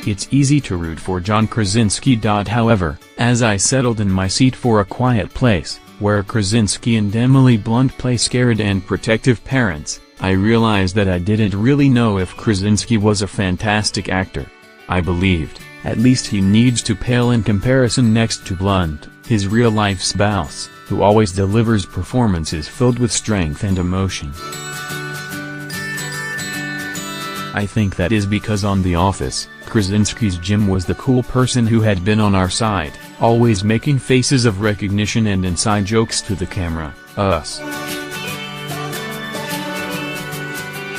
It's easy to root for John Krasinski. However, as I settled in my seat for A Quiet Place, where Krasinski and Emily Blunt play scared and protective parents, I realized that I didn't really know if Krasinski was a fantastic actor. I believed, at least he needs to pale in comparison next to Blunt, his real-life spouse, who always delivers performances filled with strength and emotion. I think that is because on The Office, Krasinski's Jim was the cool person who had been on our side, always making faces of recognition and inside jokes to the camera, us.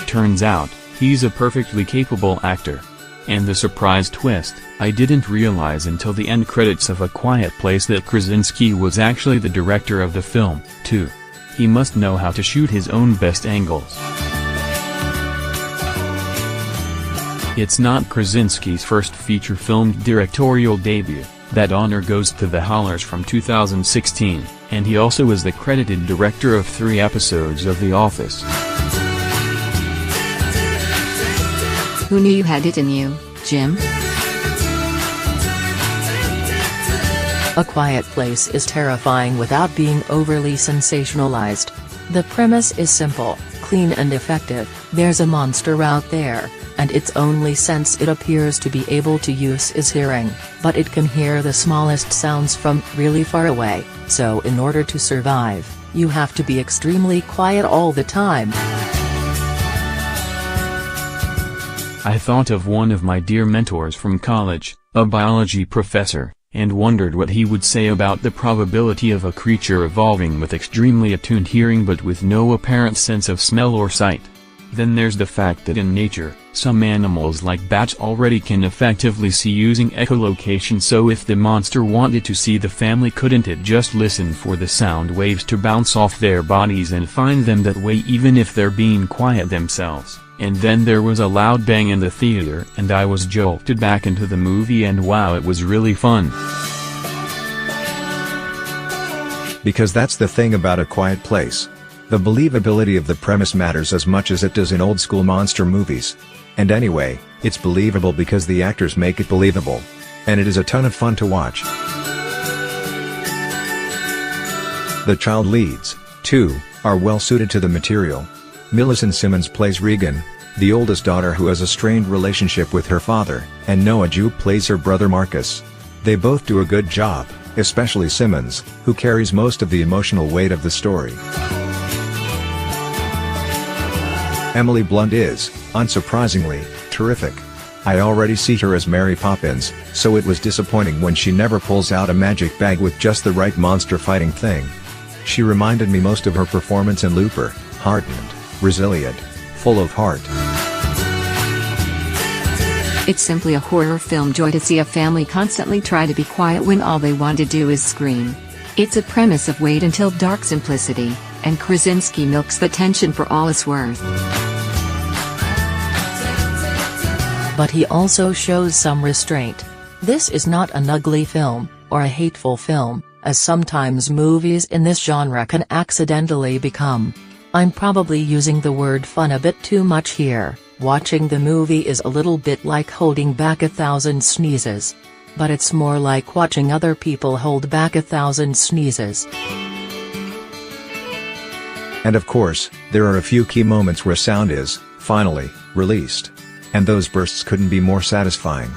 Turns out, he's a perfectly capable actor. And the surprise twist, I didn't realize until the end credits of A Quiet Place that Krasinski was actually the director of the film, too. He must know how to shoot his own best angles. It's not Krasinski's first feature-film directorial debut. That honor goes to The Hollers from 2016, and he also is the credited director of 3 episodes of The Office. Who knew you had it in you, Jim? A Quiet Place is terrifying without being overly sensationalized. The premise is simple, clean and effective. There's a monster out there, and its only sense it appears to be able to use is hearing, but it can hear the smallest sounds from really far away, so in order to survive, you have to be extremely quiet all the time. I thought of one of my dear mentors from college, a biology professor, and wondered what he would say about the probability of a creature evolving with extremely attuned hearing but with no apparent sense of smell or sight. Then there's the fact that in nature, some animals like bats already can effectively see using echolocation, so if the monster wanted to see the family, couldn't it just listen for the sound waves to bounce off their bodies and find them that way even if they're being quiet themselves? And then there was a loud bang in the theater and I was jolted back into the movie, and wow, it was really fun. Because that's the thing about A Quiet Place. The believability of the premise matters as much as it does in old-school monster movies. And anyway, it's believable because the actors make it believable. And it is a ton of fun to watch. The child leads, too, are well suited to the material. Millicent Simmons plays Regan, the oldest daughter who has a strained relationship with her father, and Noah Jupe plays her brother Marcus. They both do a good job, especially Simmons, who carries most of the emotional weight of the story. Emily Blunt is, unsurprisingly, terrific. I already see her as Mary Poppins, so it was disappointing when she never pulls out a magic bag with just the right monster fighting thing. She reminded me most of her performance in Looper, hardened, resilient, full of heart. It's simply a horror film joy to see a family constantly try to be quiet when all they want to do is scream. It's a premise of wait until dark simplicity, and Krasinski milks the tension for all it's worth. But he also shows some restraint. This is not an ugly film, or a hateful film, as sometimes movies in this genre can accidentally become. I'm probably using the word fun a bit too much here. Watching the movie is a little bit like holding back 1,000 sneezes. But it's more like watching other people hold back 1,000 sneezes. And of course, there are a few key moments where sound is, finally, released. And those bursts couldn't be more satisfying.